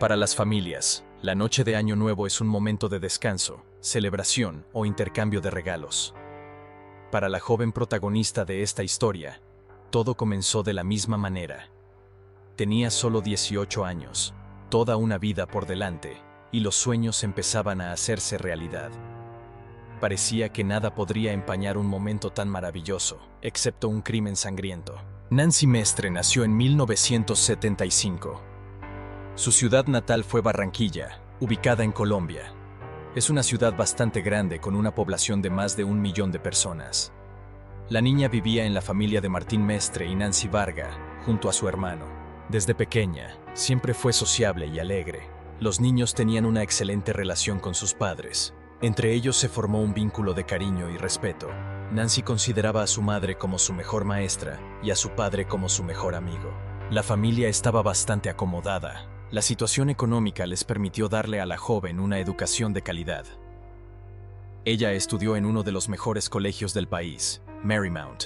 Para las familias, la noche de Año Nuevo es un momento de descanso, celebración o intercambio de regalos. Para la joven protagonista de esta historia, todo comenzó de la misma manera. Tenía solo 18 años, toda una vida por delante, y los sueños empezaban a hacerse realidad. Parecía que nada podría empañar un momento tan maravilloso, excepto un crimen sangriento. Nancy Mestre nació en 1975. Su ciudad natal fue Barranquilla, ubicada en Colombia. Es una ciudad bastante grande con una población de más de 1 millón de personas. La niña vivía en la familia de Martín Mestre y Nancy Varga, junto a su hermano. Desde pequeña, siempre fue sociable y alegre. Los niños tenían una excelente relación con sus padres. Entre ellos se formó un vínculo de cariño y respeto. Nancy consideraba a su madre como su mejor maestra y a su padre como su mejor amigo. La familia estaba bastante acomodada. La situación económica les permitió darle a la joven una educación de calidad. Ella estudió en uno de los mejores colegios del país, Marymount.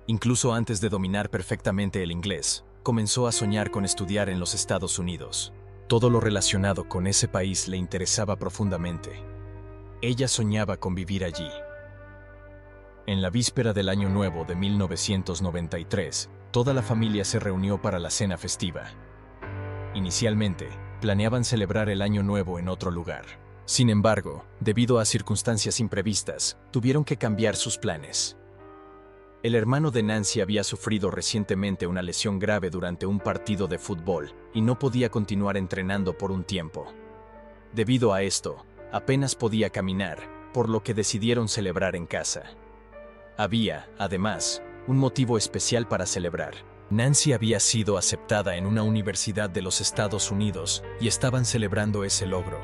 Incluso antes de dominar perfectamente el inglés, comenzó a soñar con estudiar en los Estados Unidos. Todo lo relacionado con ese país le interesaba profundamente. Ella soñaba con vivir allí. En la víspera del Año Nuevo de 1993, toda la familia se reunió para la cena festiva. Inicialmente, planeaban celebrar el Año Nuevo en otro lugar. Sin embargo, debido a circunstancias imprevistas, tuvieron que cambiar sus planes. El hermano de Nancy había sufrido recientemente una lesión grave durante un partido de fútbol y no podía continuar entrenando por un tiempo. Debido a esto, apenas podía caminar, por lo que decidieron celebrar en casa. Había, además, un motivo especial para celebrar. Nancy había sido aceptada en una universidad de los Estados Unidos y estaban celebrando ese logro.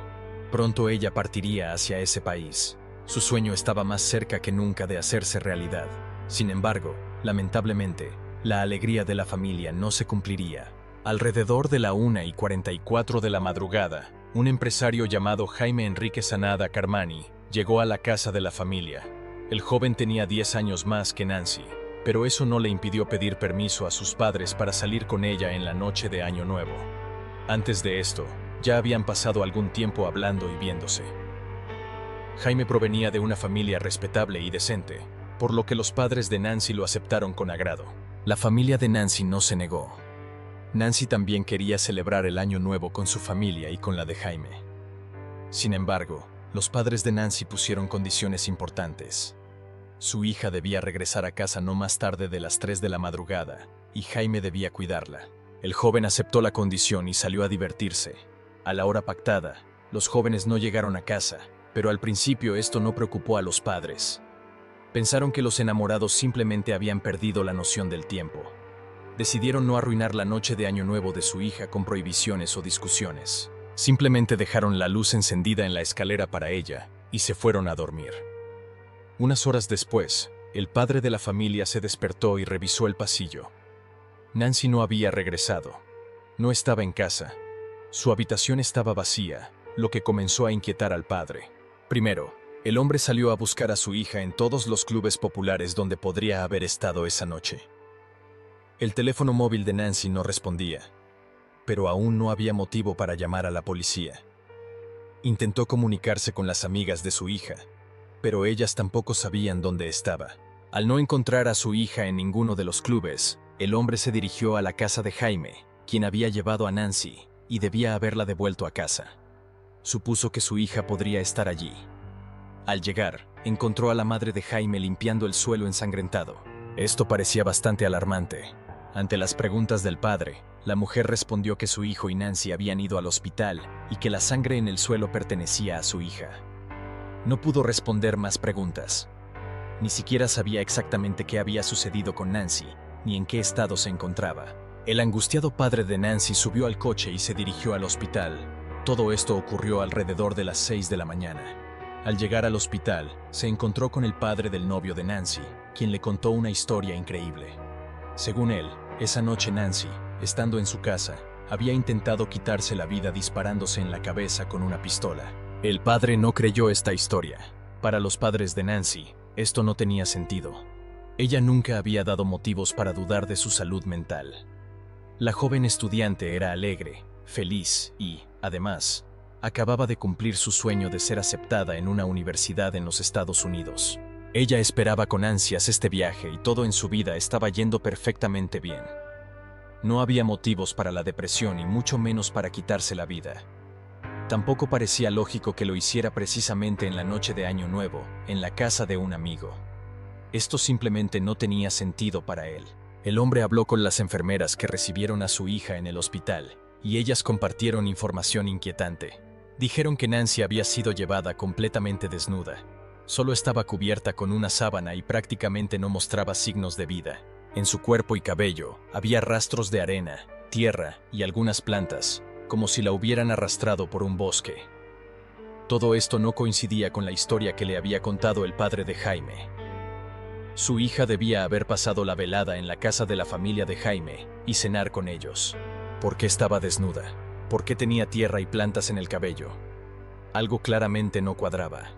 Pronto ella partiría hacia ese país. Su sueño estaba más cerca que nunca de hacerse realidad. Sin embargo, lamentablemente, la alegría de la familia no se cumpliría. Alrededor de la 1:44 de la madrugada, un empresario llamado Jaime Enrique Sanada Carmani llegó a la casa de la familia. El joven tenía 10 años más que Nancy, pero eso no le impidió pedir permiso a sus padres para salir con ella en la noche de Año Nuevo. Antes de esto, ya habían pasado algún tiempo hablando y viéndose. Jaime provenía de una familia respetable y decente, por lo que los padres de Nancy lo aceptaron con agrado. La familia de Nancy no se negó. Nancy también quería celebrar el Año Nuevo con su familia y con la de Jaime. Sin embargo, los padres de Nancy pusieron condiciones importantes. Su hija debía regresar a casa no más tarde de las 3 de la madrugada, y Jaime debía cuidarla. El joven aceptó la condición y salió a divertirse. A la hora pactada, los jóvenes no llegaron a casa, pero al principio esto no preocupó a los padres. Pensaron que los enamorados simplemente habían perdido la noción del tiempo. Decidieron no arruinar la noche de Año Nuevo de su hija con prohibiciones o discusiones. Simplemente dejaron la luz encendida en la escalera para ella y se fueron a dormir. Unas horas después, el padre de la familia se despertó y revisó el pasillo. Nancy no había regresado. No estaba en casa. Su habitación estaba vacía, lo que comenzó a inquietar al padre. Primero, el hombre salió a buscar a su hija en todos los clubes populares donde podría haber estado esa noche. El teléfono móvil de Nancy no respondía, pero aún no había motivo para llamar a la policía. Intentó comunicarse con las amigas de su hija, pero ellas tampoco sabían dónde estaba. Al no encontrar a su hija en ninguno de los clubes, el hombre se dirigió a la casa de Jaime, quien había llevado a Nancy, y debía haberla devuelto a casa. Supuso que su hija podría estar allí. Al llegar, encontró a la madre de Jaime limpiando el suelo ensangrentado. Esto parecía bastante alarmante. Ante las preguntas del padre, la mujer respondió que su hijo y Nancy habían ido al hospital y que la sangre en el suelo pertenecía a su hija. No pudo responder más preguntas. Ni siquiera sabía exactamente qué había sucedido con Nancy, ni en qué estado se encontraba. El angustiado padre de Nancy subió al coche y se dirigió al hospital. Todo esto ocurrió alrededor de las 6 de la mañana. Al llegar al hospital, se encontró con el padre del novio de Nancy, quien le contó una historia increíble. Según él, esa noche Nancy, estando en su casa, había intentado quitarse la vida disparándose en la cabeza con una pistola. El padre no creyó esta historia. Para los padres de Nancy, esto no tenía sentido. Ella nunca había dado motivos para dudar de su salud mental. La joven estudiante era alegre, feliz y, además, acababa de cumplir su sueño de ser aceptada en una universidad en los Estados Unidos. Ella esperaba con ansias este viaje y todo en su vida estaba yendo perfectamente bien. No había motivos para la depresión y mucho menos para quitarse la vida. Tampoco parecía lógico que lo hiciera precisamente en la noche de Año Nuevo, en la casa de un amigo. Esto simplemente no tenía sentido para él. El hombre habló con las enfermeras que recibieron a su hija en el hospital, y ellas compartieron información inquietante. Dijeron que Nancy había sido llevada completamente desnuda. Solo estaba cubierta con una sábana y prácticamente no mostraba signos de vida. En su cuerpo y cabello había rastros de arena, tierra y algunas plantas, como si la hubieran arrastrado por un bosque. Todo esto no coincidía con la historia que le había contado el padre de Jaime. Su hija debía haber pasado la velada en la casa de la familia de Jaime y cenar con ellos. ¿Por qué estaba desnuda? ¿Por qué tenía tierra y plantas en el cabello? Algo claramente no cuadraba.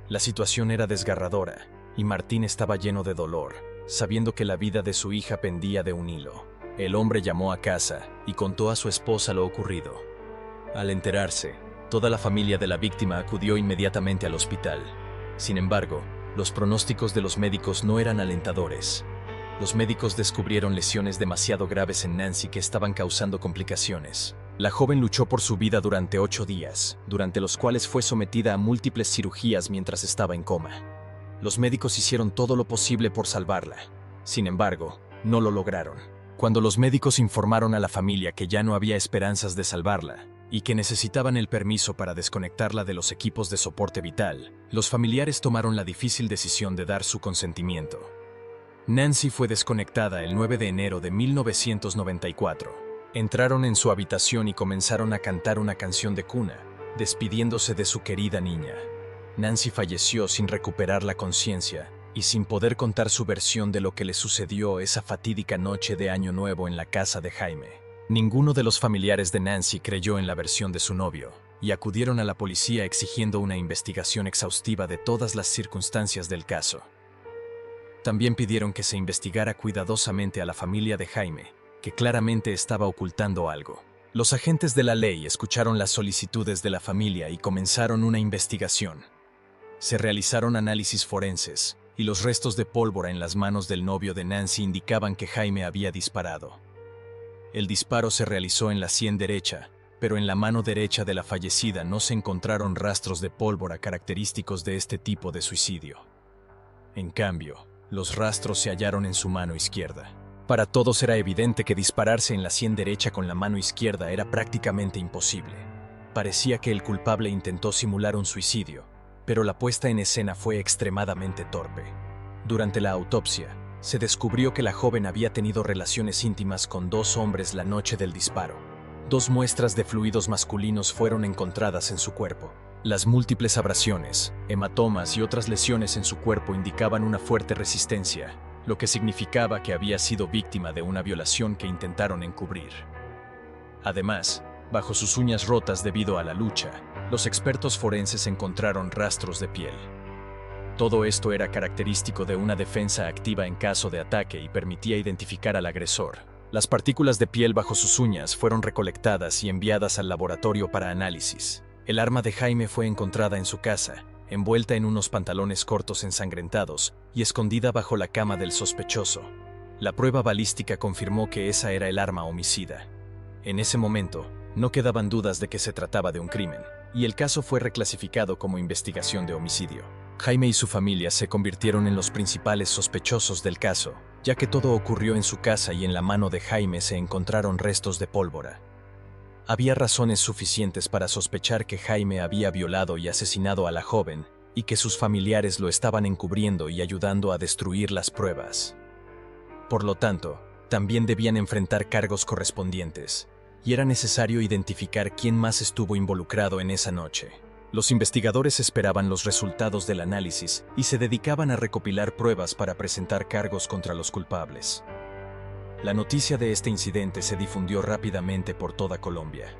La situación era desgarradora, y Martín estaba lleno de dolor, sabiendo que la vida de su hija pendía de un hilo. El hombre llamó a casa y contó a su esposa lo ocurrido. Al enterarse, toda la familia de la víctima acudió inmediatamente al hospital. Sin embargo, los pronósticos de los médicos no eran alentadores. Los médicos descubrieron lesiones demasiado graves en Nancy que estaban causando complicaciones. La joven luchó por su vida durante 8 días, durante los cuales fue sometida a múltiples cirugías mientras estaba en coma. Los médicos hicieron todo lo posible por salvarla. Sin embargo, no lo lograron. Cuando los médicos informaron a la familia que ya no había esperanzas de salvarla y que necesitaban el permiso para desconectarla de los equipos de soporte vital, los familiares tomaron la difícil decisión de dar su consentimiento. Nancy fue desconectada el 9 de enero de 1994. Entraron en su habitación y comenzaron a cantar una canción de cuna, despidiéndose de su querida niña. Nancy falleció sin recuperar la conciencia y sin poder contar su versión de lo que le sucedió esa fatídica noche de Año Nuevo en la casa de Jaime. Ninguno de los familiares de Nancy creyó en la versión de su novio y acudieron a la policía exigiendo una investigación exhaustiva de todas las circunstancias del caso. También pidieron que se investigara cuidadosamente a la familia de Jaime, que claramente estaba ocultando algo. Los agentes de la ley escucharon las solicitudes de la familia y comenzaron una investigación. Se realizaron análisis forenses, y los restos de pólvora en las manos del novio de Nancy indicaban que Jaime había disparado. El disparo se realizó en la sien derecha, pero en la mano derecha de la fallecida no se encontraron rastros de pólvora característicos de este tipo de suicidio. En cambio, los rastros se hallaron en su mano izquierda. Para todos era evidente que dispararse en la sien derecha con la mano izquierda era prácticamente imposible. Parecía que el culpable intentó simular un suicidio, pero la puesta en escena fue extremadamente torpe. Durante la autopsia, se descubrió que la joven había tenido relaciones íntimas con 2 hombres la noche del disparo. 2 muestras de fluidos masculinos fueron encontradas en su cuerpo. Las múltiples abrasiones, hematomas y otras lesiones en su cuerpo indicaban una fuerte resistencia, lo que significaba que había sido víctima de una violación que intentaron encubrir. Además, bajo sus uñas rotas debido a la lucha, los expertos forenses encontraron rastros de piel. Todo esto era característico de una defensa activa en caso de ataque y permitía identificar al agresor. Las partículas de piel bajo sus uñas fueron recolectadas y enviadas al laboratorio para análisis. El arma de Jaime fue encontrada en su casa, envuelta en unos pantalones cortos ensangrentados y escondida bajo la cama del sospechoso. La prueba balística confirmó que esa era el arma homicida. En ese momento, no quedaban dudas de que se trataba de un crimen, y el caso fue reclasificado como investigación de homicidio. Jaime y su familia se convirtieron en los principales sospechosos del caso, ya que todo ocurrió en su casa y en la mano de Jaime se encontraron restos de pólvora. Había razones suficientes para sospechar que Jaime había violado y asesinado a la joven, y que sus familiares lo estaban encubriendo y ayudando a destruir las pruebas. Por lo tanto, también debían enfrentar cargos correspondientes, y era necesario identificar quién más estuvo involucrado en esa noche. Los investigadores esperaban los resultados del análisis y se dedicaban a recopilar pruebas para presentar cargos contra los culpables. La noticia de este incidente se difundió rápidamente por toda Colombia.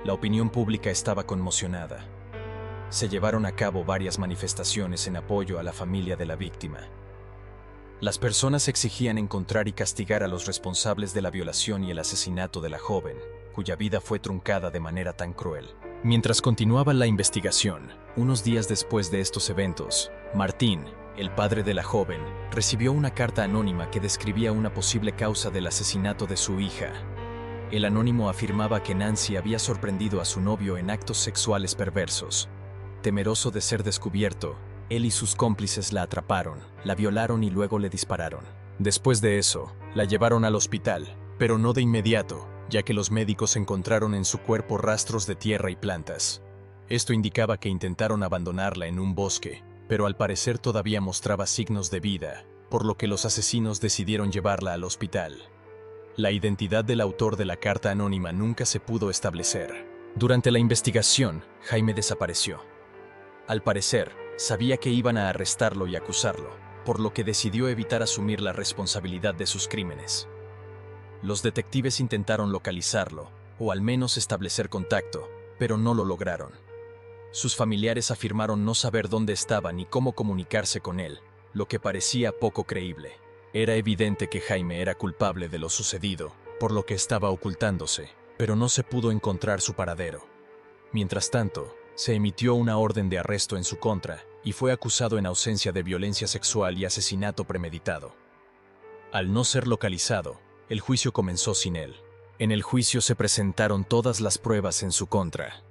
La opinión pública estaba conmocionada. Se llevaron a cabo varias manifestaciones en apoyo a la familia de la víctima. Las personas exigían encontrar y castigar a los responsables de la violación y el asesinato de la joven, cuya vida fue truncada de manera tan cruel. Mientras continuaba la investigación, unos días después de estos eventos, Martín, el padre de la joven, recibió una carta anónima que describía una posible causa del asesinato de su hija. El anónimo afirmaba que Nancy había sorprendido a su novio en actos sexuales perversos. Temeroso de ser descubierto, él y sus cómplices la atraparon, la violaron y luego le dispararon. Después de eso, la llevaron al hospital, pero no de inmediato, ya que los médicos encontraron en su cuerpo rastros de tierra y plantas. Esto indicaba que intentaron abandonarla en un bosque, pero al parecer todavía mostraba signos de vida, por lo que los asesinos decidieron llevarla al hospital. La identidad del autor de la carta anónima nunca se pudo establecer. Durante la investigación, Jaime desapareció. Al parecer, sabía que iban a arrestarlo y acusarlo, por lo que decidió evitar asumir la responsabilidad de sus crímenes. Los detectives intentaron localizarlo, o al menos establecer contacto, pero no lo lograron. Sus familiares afirmaron no saber dónde estaba ni cómo comunicarse con él, lo que parecía poco creíble. Era evidente que Jaime era culpable de lo sucedido, por lo que estaba ocultándose, pero no se pudo encontrar su paradero. Mientras tanto, se emitió una orden de arresto en su contra y fue acusado en ausencia de violencia sexual y asesinato premeditado. Al no ser localizado, el juicio comenzó sin él. En el juicio se presentaron todas las pruebas en su contra.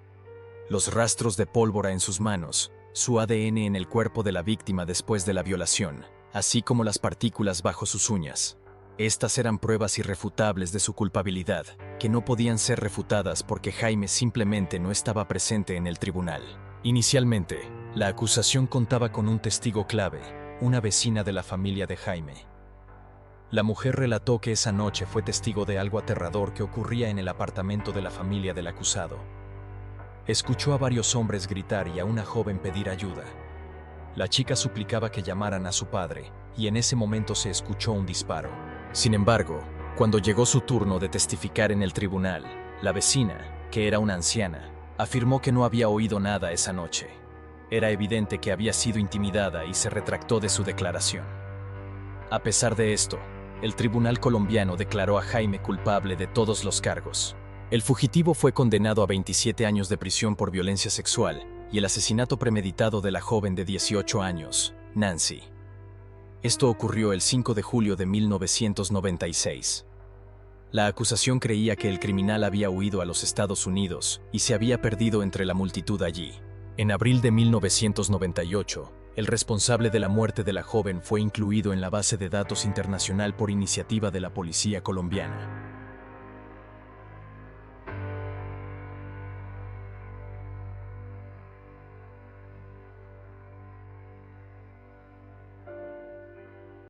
Los rastros de pólvora en sus manos, su ADN en el cuerpo de la víctima después de la violación, así como las partículas bajo sus uñas. Estas eran pruebas irrefutables de su culpabilidad, que no podían ser refutadas porque Jaime simplemente no estaba presente en el tribunal. Inicialmente, la acusación contaba con un testigo clave, una vecina de la familia de Jaime. La mujer relató que esa noche fue testigo de algo aterrador que ocurría en el apartamento de la familia del acusado. Escuchó a varios hombres gritar y a una joven pedir ayuda. La chica suplicaba que llamaran a su padre, y en ese momento se escuchó un disparo. Sin embargo, cuando llegó su turno de testificar en el tribunal, la vecina, que era una anciana, afirmó que no había oído nada esa noche. Era evidente que había sido intimidada y se retractó de su declaración. A pesar de esto, el tribunal colombiano declaró a Jaime culpable de todos los cargos. El fugitivo fue condenado a 27 años de prisión por violencia sexual y el asesinato premeditado de la joven de 18 años, Nancy. Esto ocurrió el 5 de julio de 1996. La acusación creía que el criminal había huido a los Estados Unidos y se había perdido entre la multitud allí. En abril de 1998, el responsable de la muerte de la joven fue incluido en la base de datos internacional por iniciativa de la policía colombiana.